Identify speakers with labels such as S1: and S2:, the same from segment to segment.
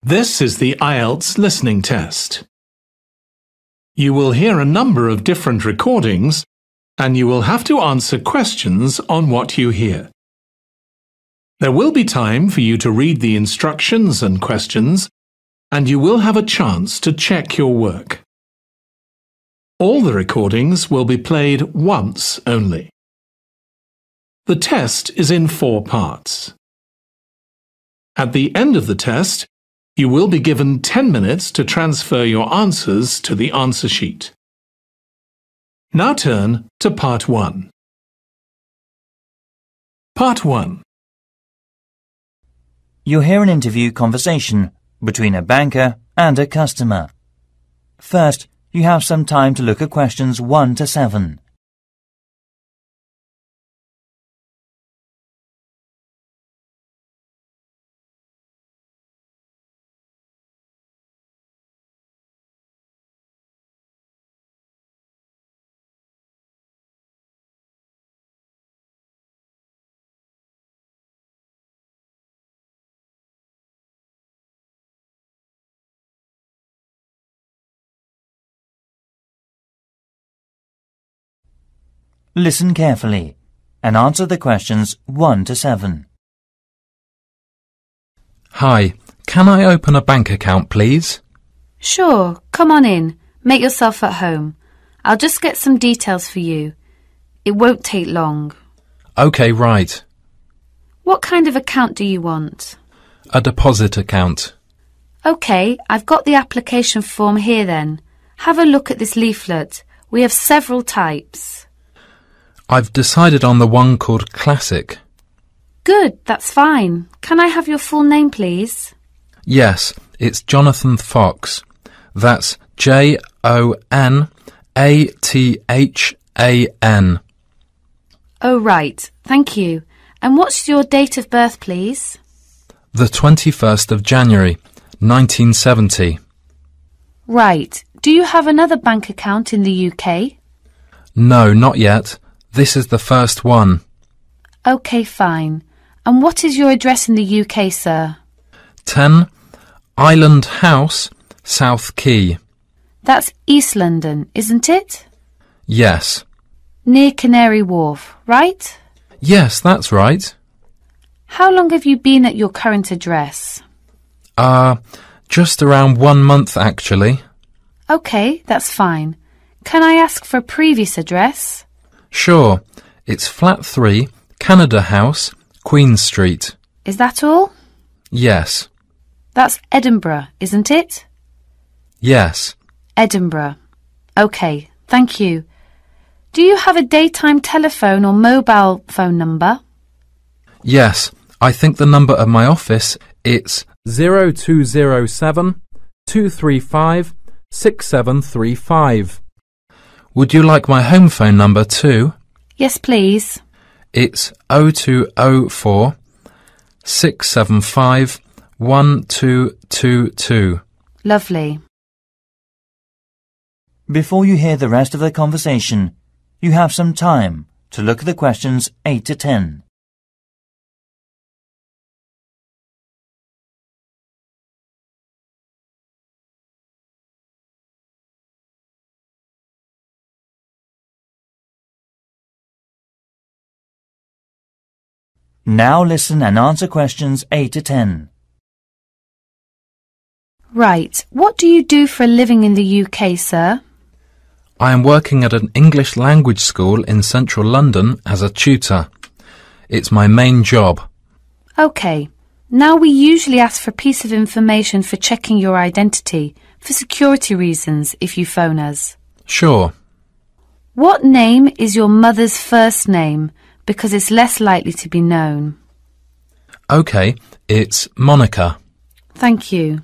S1: This is the IELTS Listening Test. You will hear a number of different recordings, and you will have to answer questions on what you hear. There will be time for you to read the instructions and questions, and you will have a chance to check your work. All the recordings will be played once only. The test is in 4 parts. At the end of the test, you will be given 10 minutes to transfer your answers to the answer sheet. Now turn to Part 1. Part 1.
S2: You'll hear an interview conversation between a banker and a customer. First, you have some time to look at questions 1 to 7. Listen carefully and answer the questions 1 to 7.
S3: Hi, can I open a bank account, please?
S4: Sure, come on in. Make yourself at home. I'll just get some details for you. It won't take long.
S3: OK, right.
S4: What kind of account do you want?
S3: A deposit account.
S4: OK, I've got the application form here then. Have a look at this leaflet. We have several types.
S3: I've decided on the one called Classic.
S4: Good, that's fine. Can I have your full name, please?
S3: Yes, it's Jonathan Fox. That's Jonathan.
S4: Oh, right. Thank you. And what's your date of birth, please?
S3: The 21st of January, 1970.
S4: Right. Do you have another bank account in the UK?
S3: No, not yet. This is the first one.
S4: OK, fine. And what is your address in the UK, sir?
S3: 10 Island House, South Quay.
S4: That's East London, isn't it?
S3: Yes.
S4: Near Canary Wharf, right?
S3: Yes, that's right.
S4: How long have you been at your current address?
S3: Just around 1 month, actually.
S4: OK, that's fine. Can I ask for a previous address?
S3: Sure. It's Flat 3, Canada House, Queen Street.
S4: Is that all?
S3: Yes.
S4: That's Edinburgh, isn't it?
S3: Yes.
S4: Edinburgh. OK, thank you. Do you have a daytime telephone or mobile phone number?
S3: Yes. I think the number of my office, it's 0207 235 6735. Would you like my home phone number too?
S4: Yes, please.
S3: It's 0204 675 1222.
S4: Lovely.
S2: Before you hear the rest of the conversation, you have some time to look at the questions 8 to 10. Now listen and answer questions 8 to 10.
S4: Right. What do you do for a living in the UK, sir?
S3: I am working at an English language school in central London as a tutor. It's my main job.
S4: OK. Now we usually ask for a piece of information for checking your identity, for security reasons, if you phone us.
S3: Sure.
S4: What name is your mother's first name? Because it's less likely to be known.
S3: OK, it's Monica.
S4: Thank you.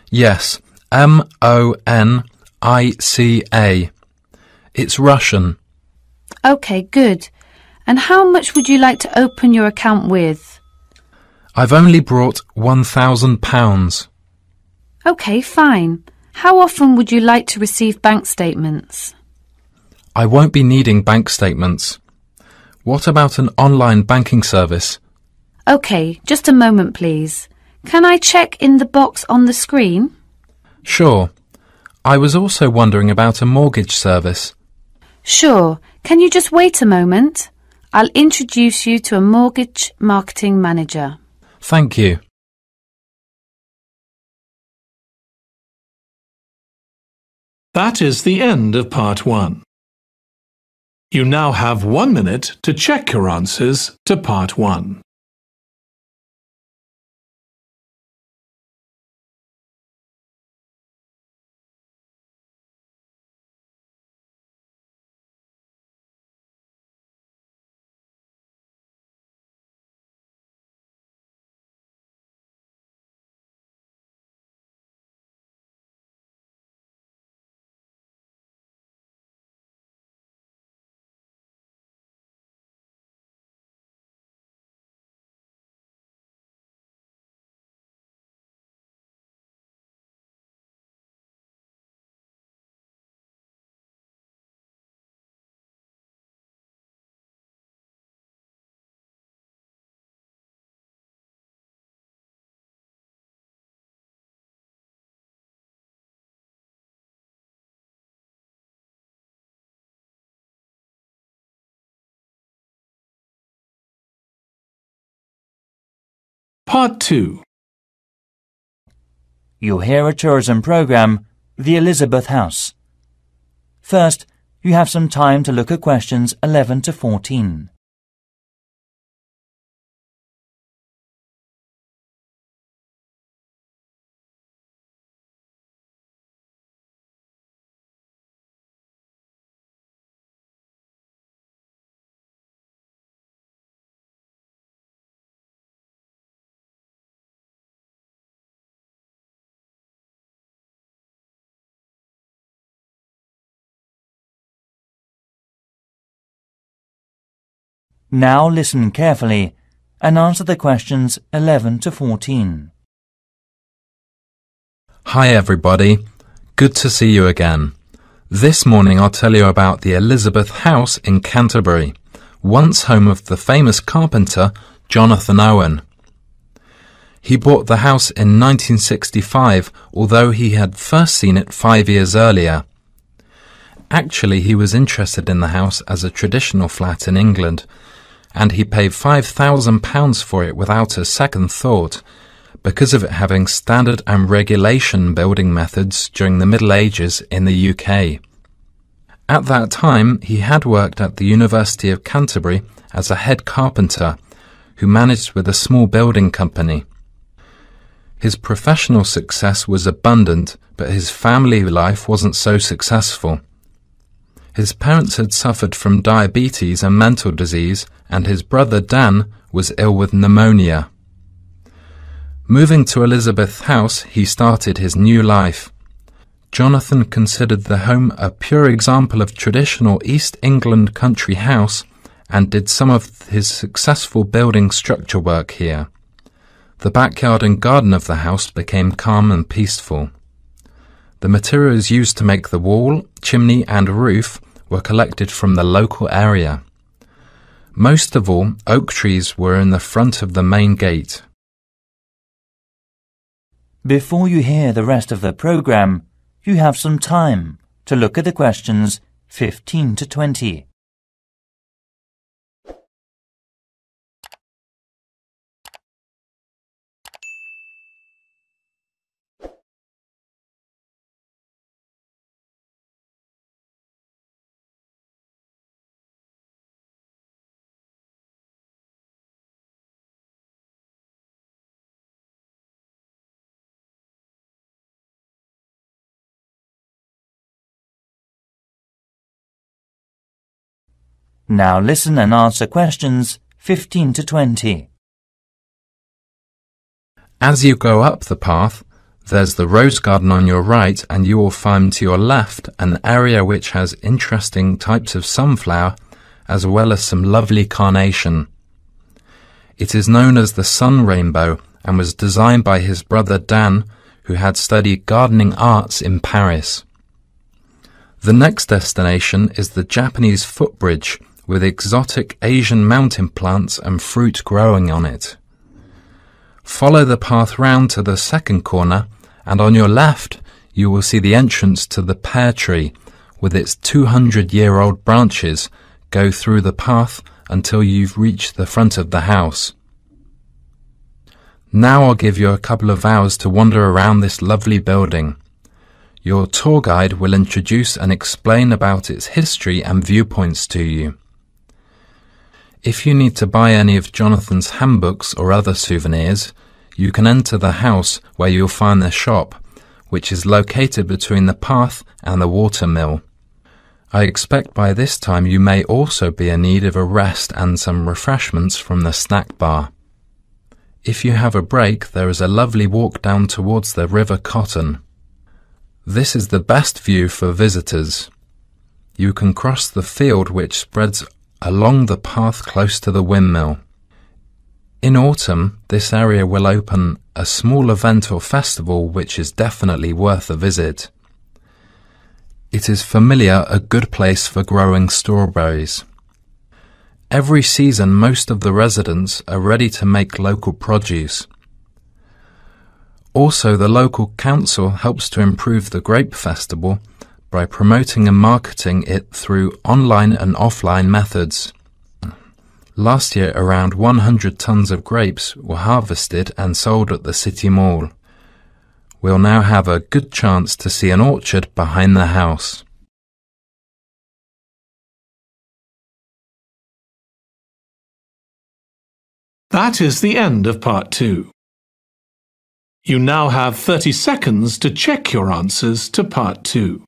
S3: Yes, Monica. It's Russian.
S4: OK, good. And how much would you like to open your account with?
S3: I've only brought £1,000.
S4: OK, fine. How often would you like to receive bank statements?
S3: I won't be needing bank statements. What about an online banking service?
S4: OK, just a moment, please. Can I check in the box on the screen?
S3: Sure. I was also wondering about a mortgage service.
S4: Sure. Can you just wait a moment? I'll introduce you to a mortgage marketing manager.
S3: Thank you.
S1: That is the end of part 1. You now have 1 minute to check your answers to part 1. Part 2.
S2: You'll hear a tourism program, The Elizabeth House. First, you have some time to look at questions 11 to 14. Now listen carefully and answer the questions 11 to 14.
S3: Hi everybody. Good to see you again. This morning I'll tell you about the Elizabeth House in Canterbury, once home of the famous carpenter Jonathan Owen. He bought the house in 1965, although he had first seen it 5 years earlier. Actually, he was interested in the house as a traditional flat in England, and he paid £5,000 for it without a second thought, because of it having standard and regulation building methods during the Middle Ages in the UK. At that time, he had worked at the University of Canterbury as a head carpenter, who managed with a small building company. His professional success was abundant, but his family life wasn't so successful. His parents had suffered from diabetes and mental disease, and his brother Dan was ill with pneumonia. Moving to Elizabeth House, he started his new life. Jonathan considered the home a pure example of traditional East England country house and did some of his successful building structure work here. The backyard and garden of the house became calm and peaceful. The materials used to make the wall, chimney and roof were collected from the local area. Most of all, oak trees were in the front of the main gate.
S2: Before you hear the rest of the program, you have some time to look at the questions 15 to 20. Now listen and answer questions 15 to 20.
S3: As you go up the path, there's the rose garden on your right, and you will find to your left an area which has interesting types of sunflower as well as some lovely carnation. It is known as the sun rainbow and was designed by his brother Dan, who had studied gardening arts in Paris. The next destination is the Japanese footbridge, with exotic Asian mountain plants and fruit growing on it. Follow the path round to the second corner, and on your left you will see the entrance to the pear tree with its 200-year-old branches. Go through the path until you've reached the front of the house. Now I'll give you a couple of hours to wander around this lovely building. Your tour guide will introduce and explain about its history and viewpoints to you. If you need to buy any of Jonathan's handbooks or other souvenirs, you can enter the house where you'll find the shop, which is located between the path and the water mill. I expect by this time you may also be in need of a rest and some refreshments from the snack bar. If you have a break, there is a lovely walk down towards the River Cotton. This is the best view for visitors. You can cross the field which spreads along the path close to the windmill. In autumn, this area will open a small event or festival which is definitely worth a visit. It is familiar a good place for growing strawberries. Every season most of the residents are ready to make local produce. Also, the local council helps to improve the grape festival by promoting and marketing it through online and offline methods. Last year, around 100 tons of grapes were harvested and sold at the city mall. We'll now have a good chance to see an orchard behind the house.
S1: That is the end of part 2. You now have 30 seconds to check your answers to part 2.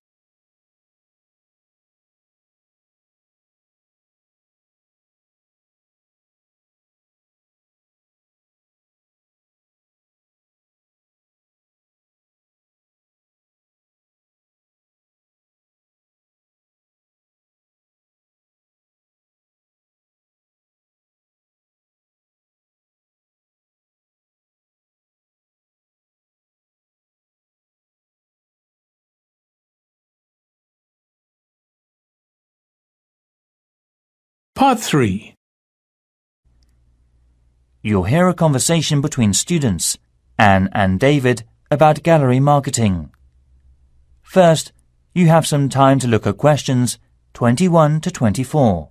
S1: Part 3.
S2: You'll hear a conversation between students, Anne and David, about gallery marketing. First, you have some time to look at questions 21 to 24.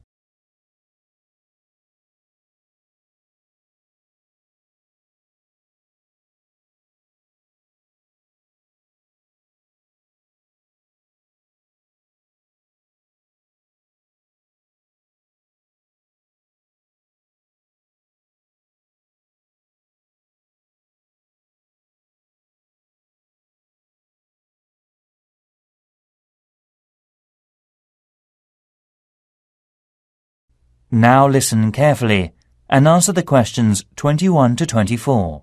S2: Now listen carefully and answer the questions 21 to 24.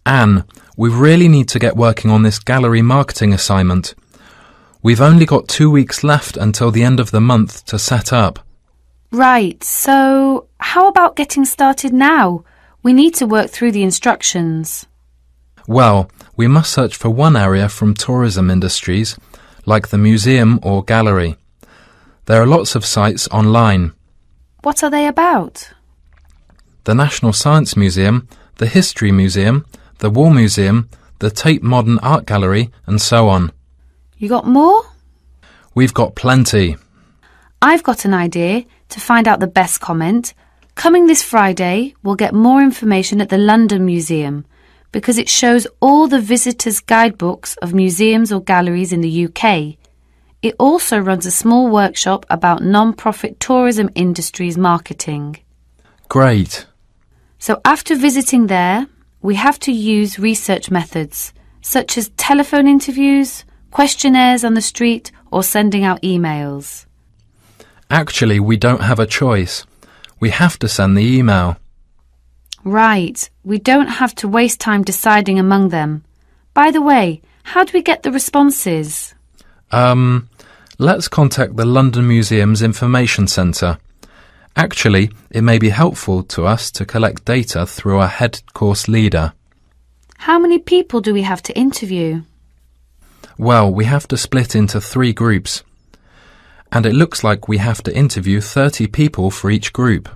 S3: Anne, we really need to get working on this gallery marketing assignment. We've only got 2 weeks left until the end of the month to set up.
S4: Right, so how about getting started now? We need to work through the instructions.
S3: Well, we must search for one area from tourism industries, like the museum or gallery. There are lots of sites online.
S4: What are they about?
S3: The National Science Museum, the History Museum, the War Museum, the Tate Modern Art Gallery, and so on.
S4: You got more?
S3: We've got plenty.
S4: I've got an idea to find out the best comment. Coming this Friday, we'll get more information at the London Museum because it shows all the visitors' guidebooks of museums or galleries in the UK. It also runs a small workshop about non-profit tourism industries marketing.
S3: Great.
S4: So after visiting there, we have to use research methods, such as telephone interviews, questionnaires on the street, or sending out emails.
S3: Actually, we don't have a choice. We have to send the email.
S4: Right. We don't have to waste time deciding among them. By the way, how do we get the responses?
S3: Let's contact the London Museum's Information Centre. Actually, it may be helpful to us to collect data through our head course leader.
S4: How many people do we have to interview?
S3: Well, we have to split into 3 groups. And it looks like we have to interview 30 people for each group.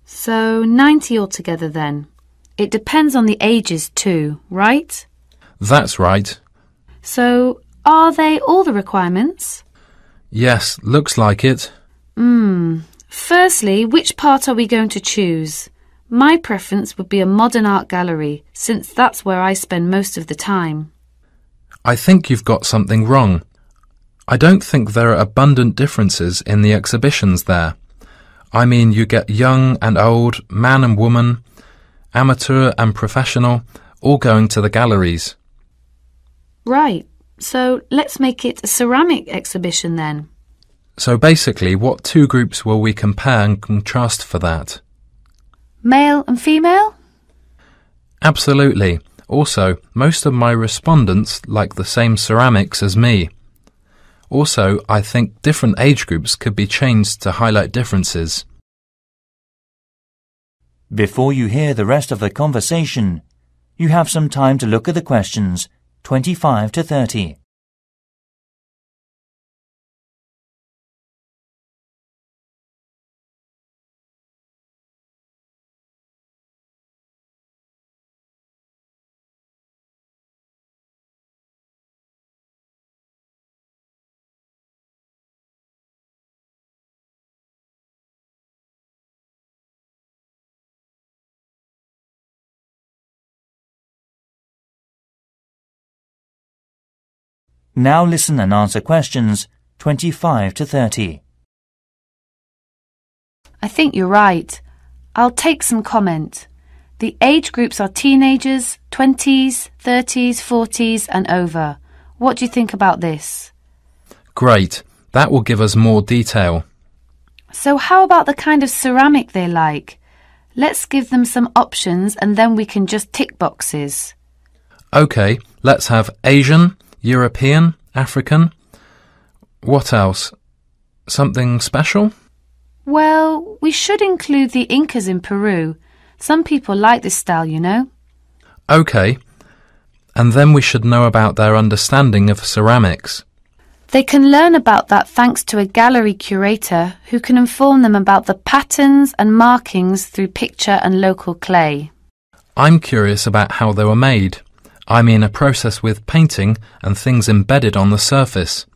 S4: So 90 altogether then. It depends on the ages too, right?
S3: That's right.
S4: So, are they all the requirements?
S3: Yes, looks like it.
S4: Firstly, which part are we going to choose? My preference would be a modern art gallery, since that's where I spend most of the time.
S3: I think you've got something wrong. I don't think there are abundant differences in the exhibitions there. I mean, you get young and old, man and woman, amateur and professional, all going to the galleries.
S4: Right, so let's make it a ceramic exhibition then.
S3: So basically, what two groups will we compare and contrast for that?
S4: Male and female?
S3: Absolutely. Also, most of my respondents like the same ceramics as me. Also, I think different age groups could be changed to highlight differences.
S2: Before you hear the rest of the conversation, you have some time to look at the questions 25 to 30. Now listen and answer questions 25 to 30.
S4: I think you're right. I'll take some comment. The age groups are teenagers, 20s, 30s, 40s and over. What do you think about this?
S3: Great. That will give us more detail.
S4: So how about the kind of ceramic they like? Let's give them some options and then we can just tick boxes.
S3: OK, let's have Asian, European, African. What else? Something special?
S4: Well, we should include the Incas in Peru. Some people like this style, you know.
S3: OK. And then we should know about their understanding of ceramics.
S4: They can learn about that thanks to a gallery curator who can inform them about the patterns and markings through picture and local clay.
S3: I'm curious about how they were made. I mean a process with painting and things embedded on the surface.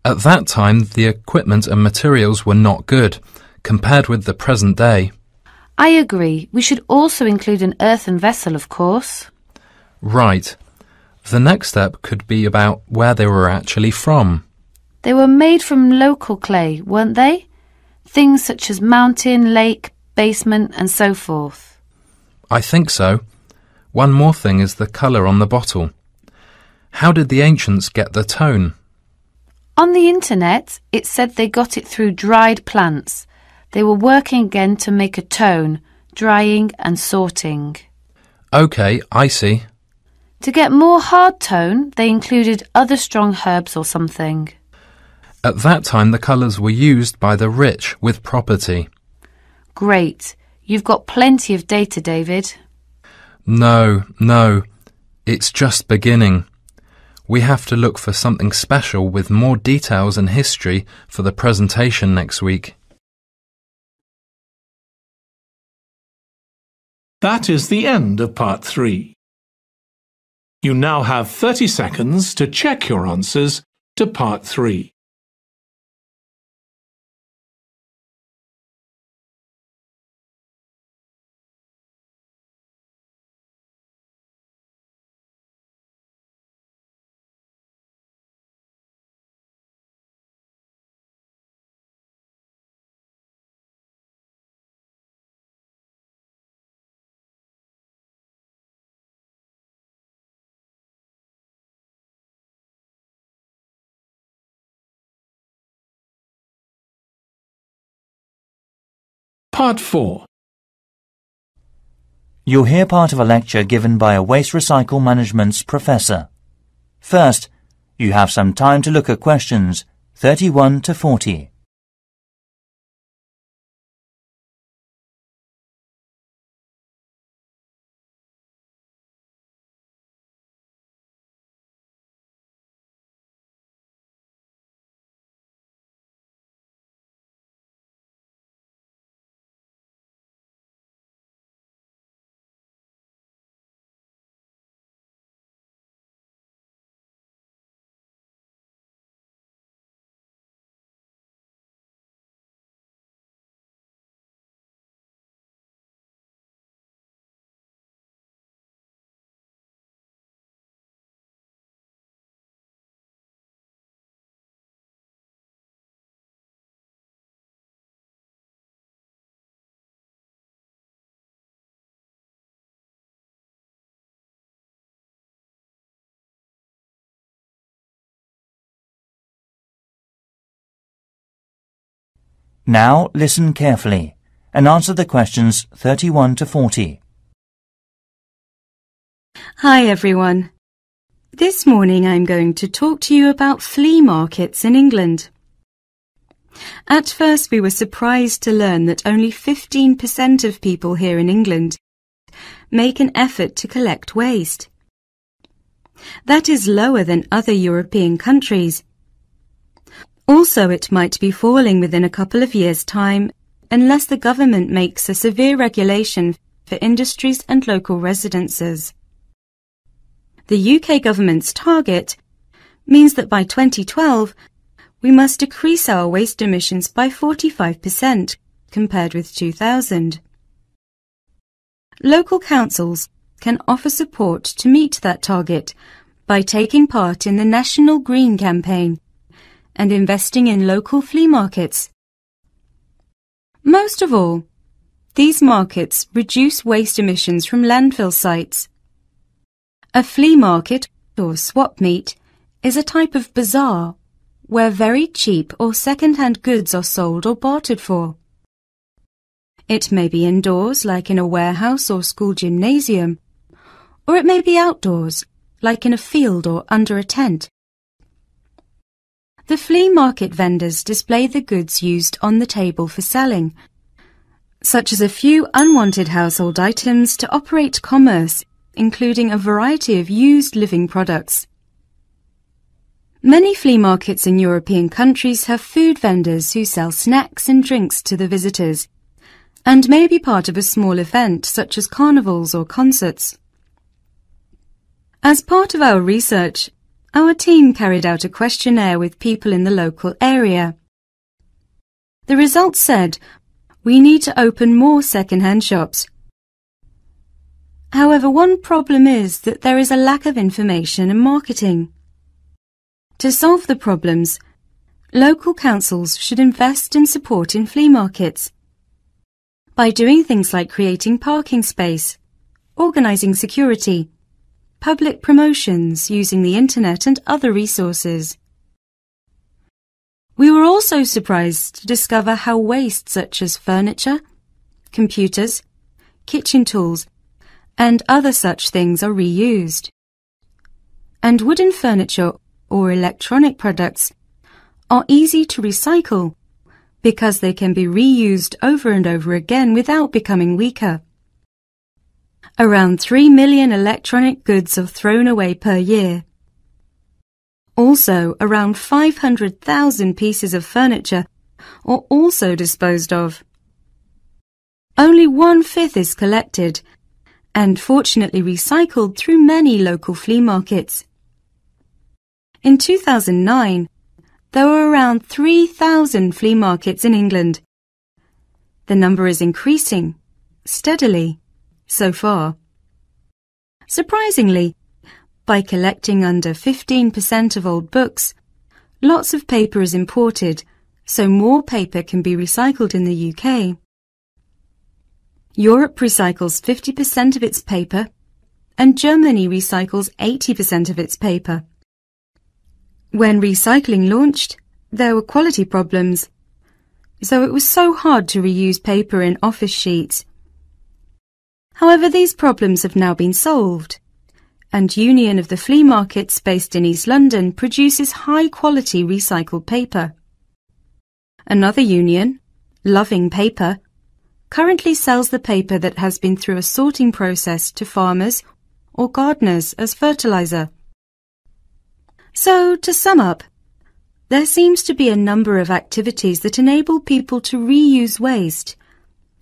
S3: At that time, the equipment and materials were not good, compared with the present day.
S4: I agree. We should also include an earthen vessel, of course.
S3: Right. The next step could be about where they were actually from.
S4: They were made from local clay, weren't they? Things such as mountain, lake, basement and so forth.
S3: I think so. One more thing is the colour on the bottle. How did the ancients get the tone?
S4: On the internet, it said they got it through dried plants. They were working again to make a tone, drying and sorting.
S3: OK, I see.
S4: To get more hard tone, they included other strong herbs or something.
S3: At that time, the colours were used by the rich with property.
S4: Great. You've got plenty of data, David.
S3: No, it's just beginning. We have to look for something special with more details and history for the presentation next week.
S1: That is the end of part 3. You now have 30 seconds to check your answers to part 3. Part 4.
S2: You'll hear part of a lecture given by a waste recycle management's professor. First, you have some time to look at questions 31 to 40. Now listen carefully and answer the questions 31 to 40.
S5: Hi everyone. This morning I'm going to talk to you about flea markets in England. At first we were surprised to learn that only 15% of people here in England make an effort to collect waste. That is lower than other European countries. Also, it might be falling within a couple of years' time unless the government makes a severe regulation for industries and local residences. The UK government's target means that by 2012 we must decrease our waste emissions by 45% compared with 2000. Local councils can offer support to meet that target by taking part in the National Green Campaign and investing in local flea markets. Most of all, these markets reduce waste emissions from landfill sites. A flea market, or swap meet, is a type of bazaar where very cheap or second-hand goods are sold or bartered for. It may be indoors, like in a warehouse or school gymnasium, or it may be outdoors, like in a field or under a tent. The flea market vendors display the goods used on the table for selling, such as a few unwanted household items to operate commerce, including a variety of used living products. Many flea markets in European countries have food vendors who sell snacks and drinks to the visitors, and may be part of a small event such as carnivals or concerts. As part of our research, our team carried out a questionnaire with people in the local area. The results said, we need to open more second-hand shops. However, one problem is that there is a lack of information and marketing. To solve the problems, local councils should invest and support in flea markets by doing things like creating parking space, organising security, public promotions using the internet and other resources. We were also surprised to discover how waste such as furniture, computers, kitchen tools, and other such things are reused. And wooden furniture or electronic products are easy to recycle because they can be reused over and over again without becoming weaker. Around 3 million electronic goods are thrown away per year. Also, around 500,000 pieces of furniture are also disposed of. Only 1/5 is collected and fortunately recycled through many local flea markets. In 2009, there were around 3,000 flea markets in England. The number is increasing steadily so far. Surprisingly, by collecting under 15% of old books, lots of paper is imported, so more paper can be recycled in the UK. Europe recycles 50% of its paper, and Germany recycles 80% of its paper. When recycling launched, there were quality problems, so it was so hard to reuse paper in office sheets. However, these problems have now been solved, and Union of the Flea Markets based in East London produces high-quality recycled paper. Another union, Loving Paper, currently sells the paper that has been through a sorting process to farmers or gardeners as fertilizer. So, to sum up, there seems to be a number of activities that enable people to reuse waste,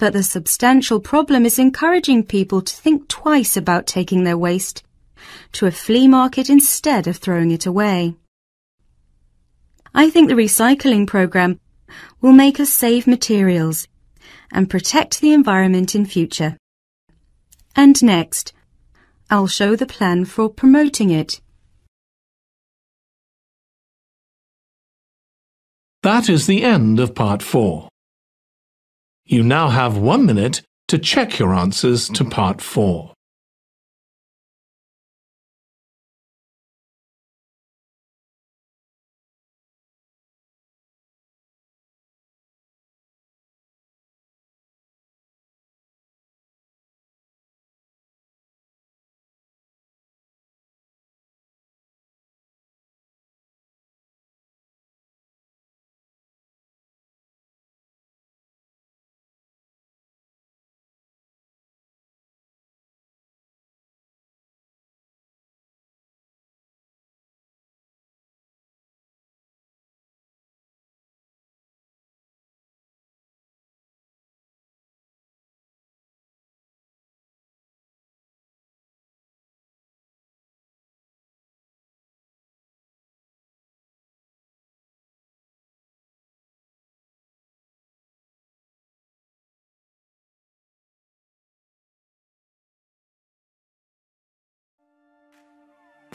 S5: but the substantial problem is encouraging people to think twice about taking their waste to a flea market instead of throwing it away. I think the recycling program will make us save materials and protect the environment in future. And next, I'll show the plan for promoting it.
S1: That is the end of part 4. You now have 1 minute to check your answers to part 4.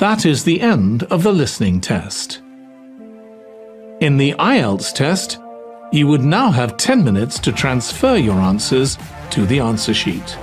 S1: That is the end of the listening test. In the IELTS test, you would now have 10 minutes to transfer your answers to the answer sheet.